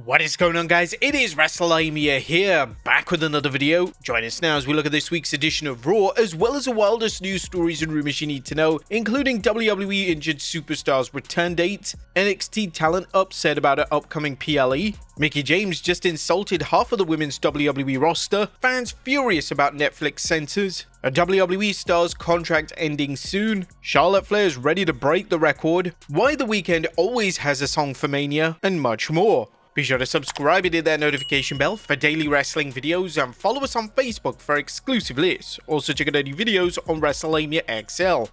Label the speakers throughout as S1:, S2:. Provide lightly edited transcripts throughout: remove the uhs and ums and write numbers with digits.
S1: What is going on, guys? It is Wrestlelamia here, back with another video. Join us now as we look at this week's edition of Raw, as well as the wildest news stories and rumors you need to know, including WWE injured superstars return dates, NXT talent upset about an upcoming PLE, Mickie James just insulted half of the women's WWE roster, fans furious about Netflix censors, a WWE star's contract ending soon, Charlotte Flair's ready to break the record, why the Weeknd always has a song for Mania, and much more. Be sure to subscribe and hit that notification bell for daily wrestling videos, and follow us on Facebook for exclusive lists. Also check out any videos on Wrestlelamia XL.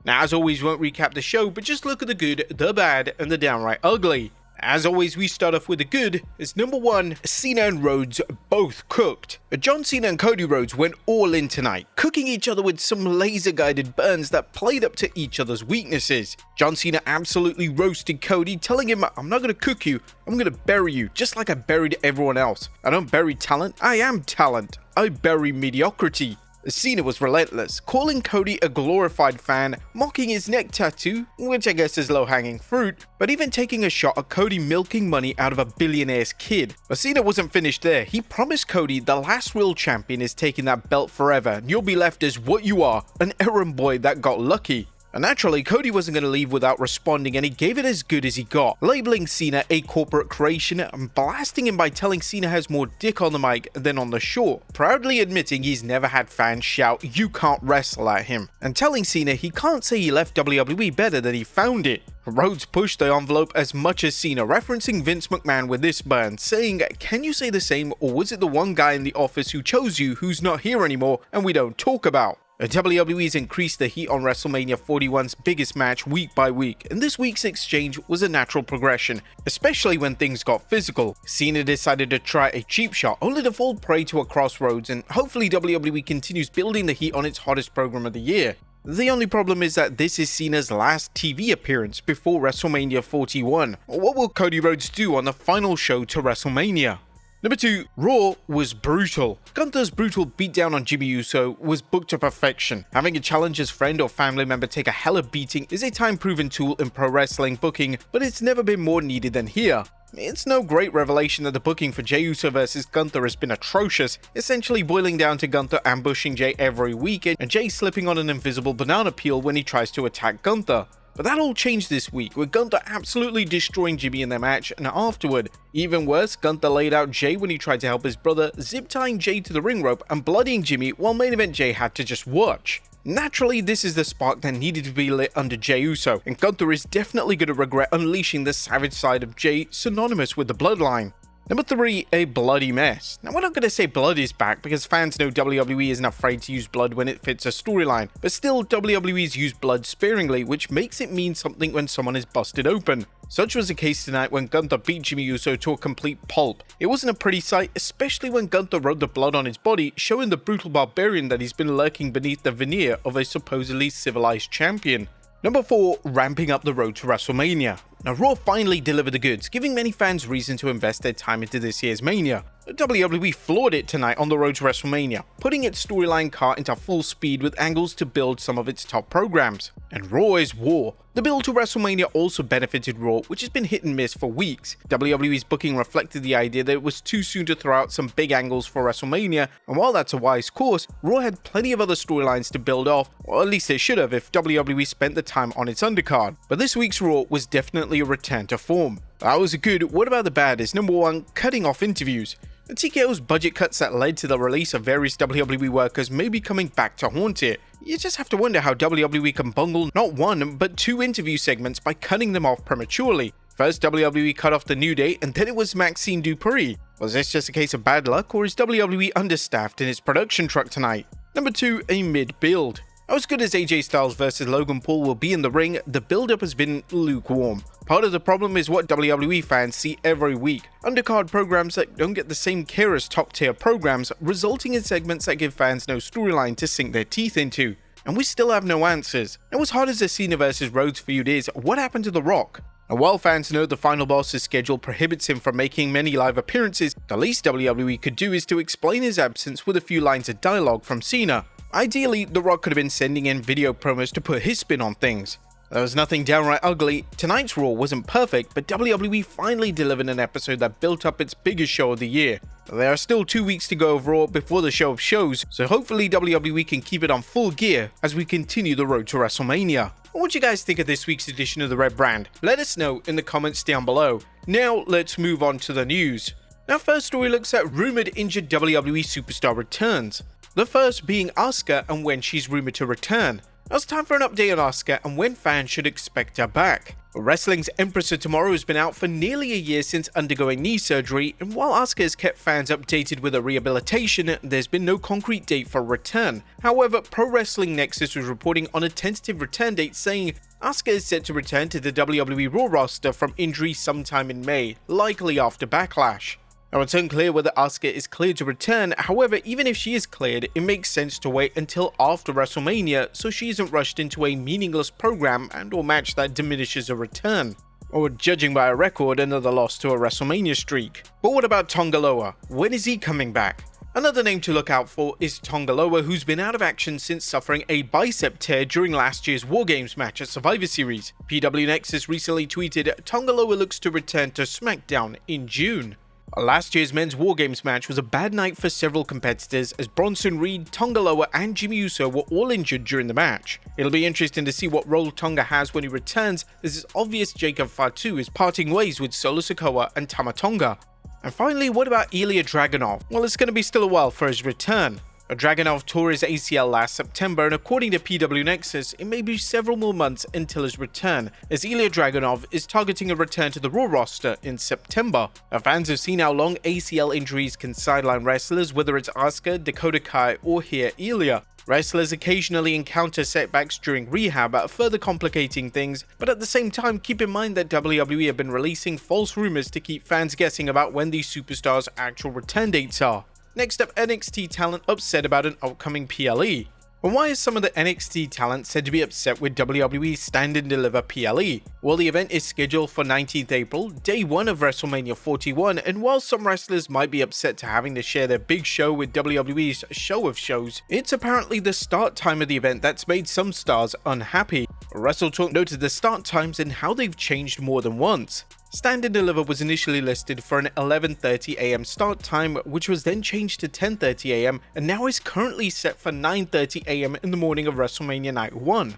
S1: Now, as always, we won't recap the show, but just look at the good, the bad, and the downright ugly. As always, we start off with the good, as number 1, Cena and Rhodes both cooked. John Cena and Cody Rhodes went all in tonight, cooking each other with some laser-guided burns that played up to each other's weaknesses. John Cena absolutely roasted Cody, telling him, "I'm not going to cook you, I'm going to bury you, just like I buried everyone else. I don't bury talent, I am talent. I bury mediocrity." Cena was relentless, calling Cody a glorified fan, mocking his neck tattoo, which I guess is low-hanging fruit, but even taking a shot at Cody milking money out of a billionaire's kid. But Cena wasn't finished there. He promised Cody the last real champion is taking that belt forever, and you'll be left as what you are, an errand boy that got lucky. And naturally, Cody wasn't going to leave without responding, and he gave it as good as he got, labeling Cena a corporate creation and blasting him by telling Cena has more dick on the mic than on the shore, proudly admitting he's never had fans shout "you can't wrestle" at him, and telling Cena he can't say he left WWE better than he found it. Rhodes pushed the envelope as much as Cena, referencing Vince McMahon with this burn, saying, "Can you say the same, or was it the one guy in the office who chose you who's not here anymore and we don't talk about?" WWE's increased the heat on WrestleMania 41's biggest match week by week, and this week's exchange was a natural progression, especially when things got physical. Cena decided to try a cheap shot, only to fall prey to a crossroads, and hopefully WWE continues building the heat on its hottest program of the year. The only problem is that this is Cena's last TV appearance before WrestleMania 41. What will Cody Rhodes do on the final show to WrestleMania? Number 2, Raw was brutal. Gunther's brutal beatdown on Jimmy Uso was booked to perfection. Having a challenger's friend or family member take a hella beating is a time-proven tool in pro wrestling booking, but it's never been more needed than here. It's no great revelation that the booking for Jey Uso versus Gunther has been atrocious, essentially boiling down to Gunther ambushing Jey every week and Jey slipping on an invisible banana peel when he tries to attack Gunther. But that all changed this week, with Gunther absolutely destroying Jimmy in their match, and afterward, even worse, Gunther laid out Jey when he tried to help his brother, zip-tying Jey to the ring rope and bloodying Jimmy while main event Jey had to just watch. Naturally, this is the spark that needed to be lit under Jey Uso, and Gunther is definitely going to regret unleashing the savage side of Jey, synonymous with the bloodline. Number 3, a bloody mess. Now, we're not going to say blood is back because fans know WWE isn't afraid to use blood when it fits a storyline, but still, WWE's used blood sparingly, which makes it mean something when someone is busted open. Such was the case tonight when Gunther beat Jimmy Uso to a complete pulp. It wasn't a pretty sight, especially when Gunther wrote the blood on his body, showing the brutal barbarian that he's been lurking beneath the veneer of a supposedly civilized champion. Number 4, ramping up the road to WrestleMania. Now, Raw finally delivered the goods, giving many fans reason to invest their time into this year's Mania. WWE floored it tonight on the road to WrestleMania, putting its storyline cart into full speed with angles to build some of its top programs. And Raw is war. The build to WrestleMania also benefited Raw, which has been hit and miss for weeks. WWE's booking reflected the idea that it was too soon to throw out some big angles for WrestleMania, and while that's a wise course, Raw had plenty of other storylines to build off, or at least it should have if WWE spent the time on its undercard. But this week's Raw was definitely a return to form. That was a good. What about the bad? Is number 1, cutting off interviews. The TKO's budget cuts that led to the release of various WWE workers may be coming back to haunt it. You just have to wonder how WWE can bungle not 1 but 2 interview segments by cutting them off prematurely. First, WWE cut off the New Day, and then it was Maxine Dupree. Was this just a case of bad luck, or is WWE understaffed in its production truck tonight? Number 2, a mid-build. As good as AJ Styles versus Logan Paul will be in the ring, the build-up has been lukewarm. Part of the problem is what WWE fans see every week: undercard programs that don't get the same care as top-tier programs, resulting in segments that give fans no storyline to sink their teeth into. And we still have no answers. Now, as hard as the Cena versus Rhodes feud is, what happened to The Rock? And while fans know the final boss's schedule prohibits him from making many live appearances, the least WWE could do is to explain his absence with a few lines of dialogue from Cena. Ideally, The Rock could have been sending in video promos to put his spin on things. There was nothing downright ugly. Tonight's Raw wasn't perfect, but WWE finally delivered an episode that built up its biggest show of the year. There are still 2 weeks to go of Raw before the show of shows, so hopefully WWE can keep it on full gear as we continue the road to WrestleMania. What do you guys think of this week's edition of the Red Brand? Let us know in the comments down below. Now let's move on to the news. Our first story looks at rumored injured WWE superstar returns. The first being Asuka and when she's rumored to return. Now it's time for an update on Asuka and when fans should expect her back. Wrestling's Empress of Tomorrow has been out for nearly a year since undergoing knee surgery, and while Asuka has kept fans updated with her rehabilitation, there's been no concrete date for return. However, Pro Wrestling Nexus was reporting on a tentative return date saying Asuka is set to return to the WWE Raw roster from injury sometime in May, likely after Backlash. Now it's unclear whether Asuka is cleared to return, however even if she is cleared, it makes sense to wait until after WrestleMania so she isn't rushed into a meaningless program and or match that diminishes her return. Or judging by her record, another loss to a WrestleMania streak. But what about Tonga? When is he coming back? Another name to look out for is Tonga, who's been out of action since suffering a bicep tear during last year's War Games match at Survivor Series. PW Nexus recently tweeted, Tonga looks to return to SmackDown in June. Last year's men's War Games match was a bad night for several competitors as Bronson Reed, Tonga and Jimmy Uso were all injured during the match. It'll be interesting to see what role Tonga has when he returns, as it's obvious Jacob Fatu is parting ways with Solo Sikoa and Tama Tonga. And finally, what about Ilja Dragunov? Well, it's going to be still a while for his return. Dragunov tore his ACL last September, and according to PW Nexus, it may be several more months until his return, as Ilja Dragunov is targeting a return to the Raw roster in September. Our fans have seen how long ACL injuries can sideline wrestlers, whether it's Asuka, Dakota Kai, or here Ilja. Wrestlers occasionally encounter setbacks during rehab, further complicating things, but at the same time keep in mind that WWE have been releasing false rumors to keep fans guessing about when these superstars' actual return dates are. Next up, NXT talent upset about an upcoming PLE. And why is some of the NXT talent said to be upset with WWE's Stand and Deliver PLE? Well, the event is scheduled for 19th April, day 1 of WrestleMania 41, and while some wrestlers might be upset to having to share their big show with WWE's show of shows, it's apparently the start time of the event that's made some stars unhappy. WrestleTalk noted the start times and how they've changed more than once. Stand and Deliver was initially listed for an 11:30 AM start time, which was then changed to 10:30 AM and now is currently set for 9:30 AM in the morning of WrestleMania Night 1.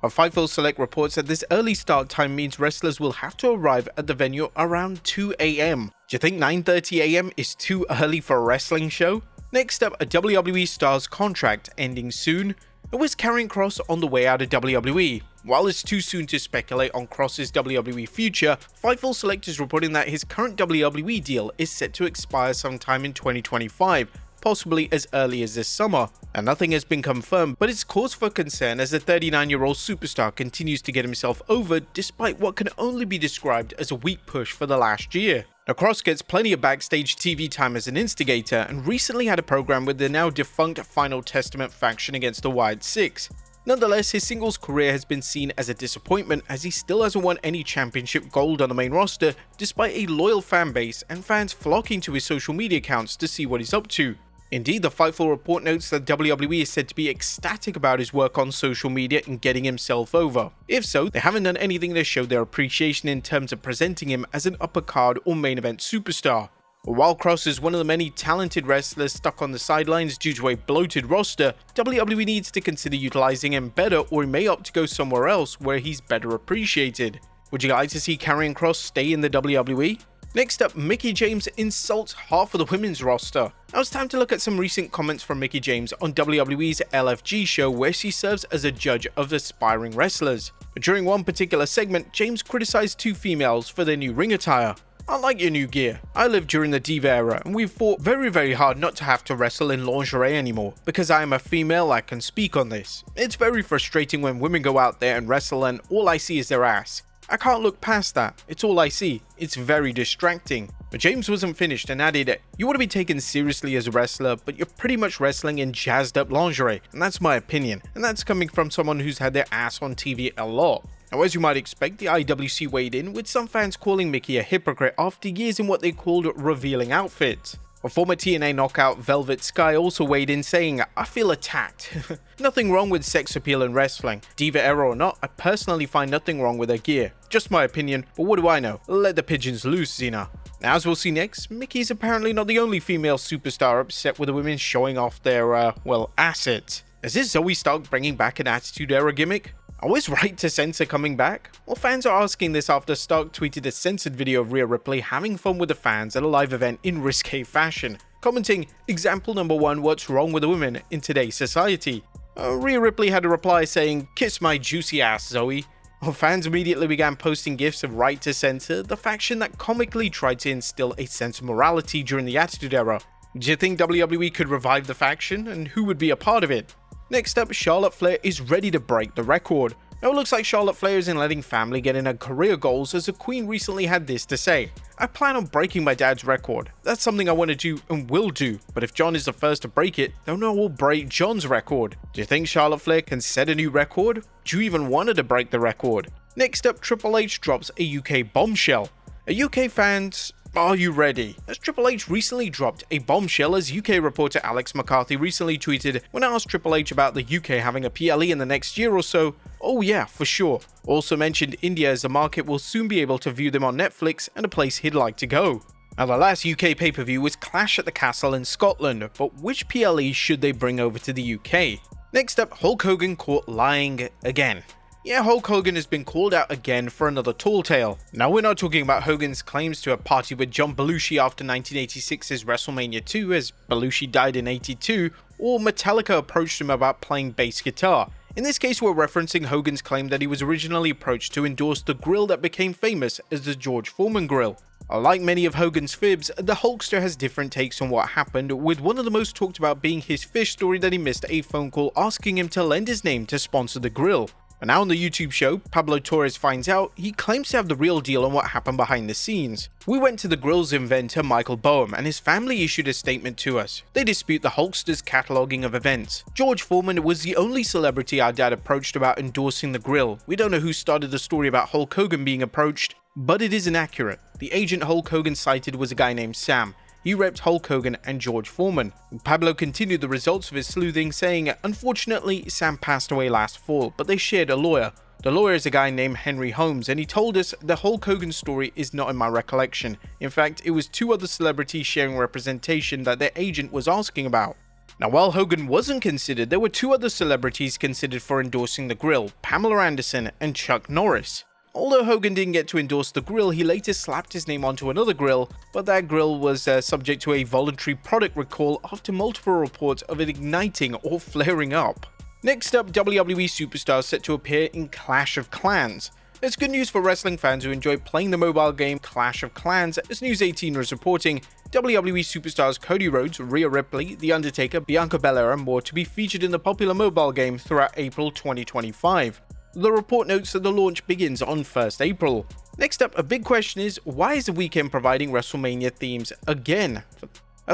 S1: A Fightful Select reports that this early start time means wrestlers will have to arrive at the venue around 2 AM. Do you think 9:30 AM is too early for a wrestling show? Next up, a WWE star's contract ending soon. It was Karrion Kross on the way out of WWE. While it's too soon to speculate on Kross's WWE future, Fightful Select is reporting that his current WWE deal is set to expire sometime in 2025, possibly as early as this summer. And nothing has been confirmed, but it's cause for concern as the 39-year-old superstar continues to get himself over despite what can only be described as a weak push for the last year. Now, Kross gets plenty of backstage TV time as an instigator and recently had a program with the now defunct Final Testament faction against the Wild Six. Nonetheless, his singles career has been seen as a disappointment as he still hasn't won any championship gold on the main roster despite a loyal fan base and fans flocking to his social media accounts to see what he's up to. Indeed, the Fightful report notes that WWE is said to be ecstatic about his work on social media and getting himself over. If so, they haven't done anything to show their appreciation in terms of presenting him as an upper card or main event superstar. While Kross is one of the many talented wrestlers stuck on the sidelines due to a bloated roster, WWE needs to consider utilizing him better, or he may opt to go somewhere else where he's better appreciated. Would you like to see Karrion Kross stay in the WWE? Next up, Mickie James insults half of the women's roster. Now it's time to look at some recent comments from Mickie James on WWE's LFG show where she serves as a judge of aspiring wrestlers. But during one particular segment, James criticized two females for their new ring attire. I like your new gear. I lived during the Diva era and we've fought very hard not to have to wrestle in lingerie anymore. Because I am a female, I can speak on this. It's very frustrating when women go out there and wrestle and all I see is their ass. I can't look past that. It's all I see. It's very distracting. But James wasn't finished and added, you want to be taken seriously as a wrestler, but you're pretty much wrestling in jazzed up lingerie. And that's my opinion. And that's coming from someone who's had their ass on TV a lot. Now, as you might expect, the IWC weighed in, with some fans calling Mickie a hypocrite after years in what they called revealing outfits. A former TNA knockout Velvet Sky also weighed in saying, "I feel attacked." Nothing wrong with sex appeal in wrestling. Diva era or not, I personally find nothing wrong with her gear. Just my opinion, but what do I know? Let the pigeons loose, Xena. Now, as we'll see next, Mickie's apparently not the only female superstar upset with the women showing off their, assets. Is this Zoey Stark bringing back an Attitude Era gimmick? Was Right to Censor coming back? Well, fans are asking this after Stark tweeted a censored video of Rhea Ripley having fun with the fans at a live event in risque fashion, commenting, "Example number 1, what's wrong with the women in today's society?" Rhea Ripley had a reply saying, "Kiss my juicy ass, Zoey." Well, fans immediately began posting gifs of Right to Censor, the faction that comically tried to instill a sense of morality during the Attitude Era. Do you think WWE could revive the faction, and who would be a part of it? Next up, Charlotte Flair is ready to break the record. Now it looks like Charlotte Flair isn't letting family get in her career goals, as the Queen recently had this to say: "I plan on breaking my dad's record. That's something I want to do and will do, but if John is the first to break it, then I will break John's record." Do you think Charlotte Flair can set a new record? Do you even want her to break the record? Next up, Triple H drops a UK bombshell. UK fans, are you ready? As Triple H recently dropped a bombshell, as UK reporter Alex McCarthy recently tweeted when asked Triple H about the UK having a PLE in the next year or so, "Oh yeah, for sure." Also mentioned India, as the market will soon be able to view them on Netflix and a place he'd like to go. Now, the last UK pay-per-view was Clash at the Castle in Scotland, but which PLE should they bring over to the UK? Next up, Hulk Hogan caught lying again. Yeah, Hulk Hogan has been called out again for another tall tale. Now, we're not talking about Hogan's claims to have partied with John Belushi after 1986's WrestleMania 2, as Belushi died in 82, or Metallica approached him about playing bass guitar. In this case, we're referencing Hogan's claim that he was originally approached to endorse the grill that became famous as the George Foreman grill. Like many of Hogan's fibs, the Hulkster has different takes on what happened, with one of the most talked about being his fish story that he missed a phone call asking him to lend his name to sponsor the grill. And now on the YouTube show, Pablo Torres finds out, he claims to have the real deal on what happened behind the scenes. We went to the grill's inventor Michael Boehm, and his family issued a statement to us. They dispute the Hulkster's cataloguing of events. George Foreman was the only celebrity our dad approached about endorsing the grill. We don't know who started the story about Hulk Hogan being approached, but it is inaccurate. The agent Hulk Hogan cited was a guy named Sam. He repped Hulk Hogan and George Foreman. Pablo continued the results of his sleuthing, saying, "Unfortunately, Sam passed away last fall, but they shared a lawyer. The lawyer is a guy named Henry Holmes, and he told us the Hulk Hogan story is not in my recollection. In fact, it was 2 other celebrities sharing representation that their agent was asking about." Now, while Hogan wasn't considered, there were 2 other celebrities considered for endorsing the grill, Pamela Anderson and Chuck Norris. Although Hogan didn't get to endorse the grill, he later slapped his name onto another grill, but that grill was subject to a voluntary product recall after multiple reports of it igniting or flaring up. Next up, WWE superstars set to appear in Clash of Clans. It's good news for wrestling fans who enjoy playing the mobile game Clash of Clans, as News 18 is reporting WWE superstars Cody Rhodes, Rhea Ripley, The Undertaker, Bianca Belair and more to be featured in the popular mobile game throughout April 2025. The report notes that the launch begins on 1st April. Next up, a big question is, why is The Weeknd providing WrestleMania themes again?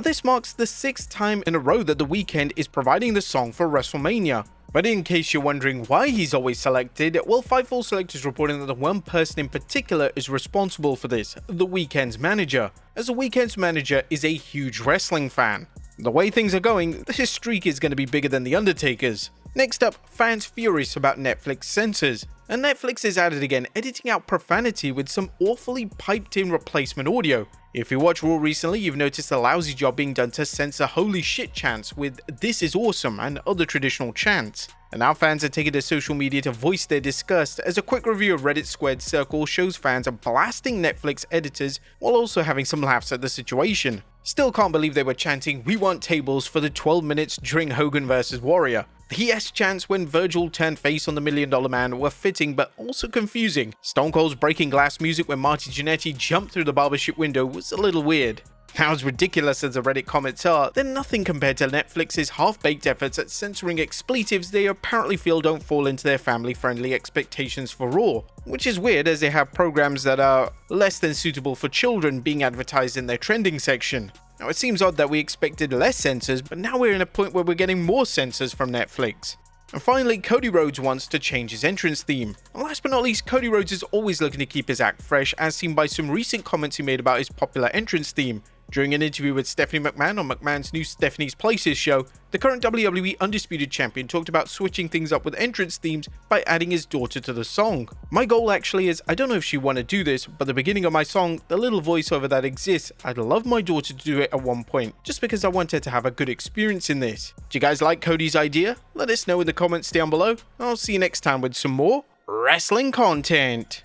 S1: This marks the 6th time in a row that The Weeknd is providing the song for WrestleMania. But in case you're wondering why he's always selected, well, Fightful Select is reporting that the one person in particular is responsible for this, The Weeknd's manager, as The Weeknd's manager is a huge wrestling fan. The way things are going, this streak is going to be bigger than The Undertaker's. Next up, fans furious about Netflix censors. And Netflix is at it again, editing out profanity with some awfully piped-in replacement audio. If you watched Raw recently, you've noticed a lousy job being done to censor holy shit chants with "this is awesome" and other traditional chants. And now fans are taking to social media to voice their disgust, as a quick review of Reddit Squared Circle shows fans are blasting Netflix editors while also having some laughs at the situation. Still can't believe they were chanting "we want tables" for the 12 minutes during Hogan vs. Warrior. The yes chants when Virgil turned face on the $1 Million Man were fitting but also confusing. Stone Cold's breaking glass music when Marty Jannetty jumped through the barbershop window was a little weird. Now, as ridiculous as the Reddit comments are, they're nothing compared to Netflix's half-baked efforts at censoring expletives they apparently feel don't fall into their family-friendly expectations for Raw. Which is weird, as they have programs that are less than suitable for children being advertised in their trending section. Now, it seems odd that we expected less censors, but now we're in a point where we're getting more censors from Netflix. And finally, Cody Rhodes wants to change his entrance theme. And last but not least, Cody Rhodes is always looking to keep his act fresh, as seen by some recent comments he made about his popular entrance theme. During an interview with Stephanie McMahon on McMahon's new Stephanie's Places show, the current WWE Undisputed Champion talked about switching things up with entrance themes by adding his daughter to the song. "My goal actually is, I don't know if she want to do this, but the beginning of my song, the little voiceover that exists, I'd love my daughter to do it at one point, just because I want her to have a good experience in this." Do you guys like Cody's idea? Let us know in the comments down below. I'll see you next time with some more wrestling content.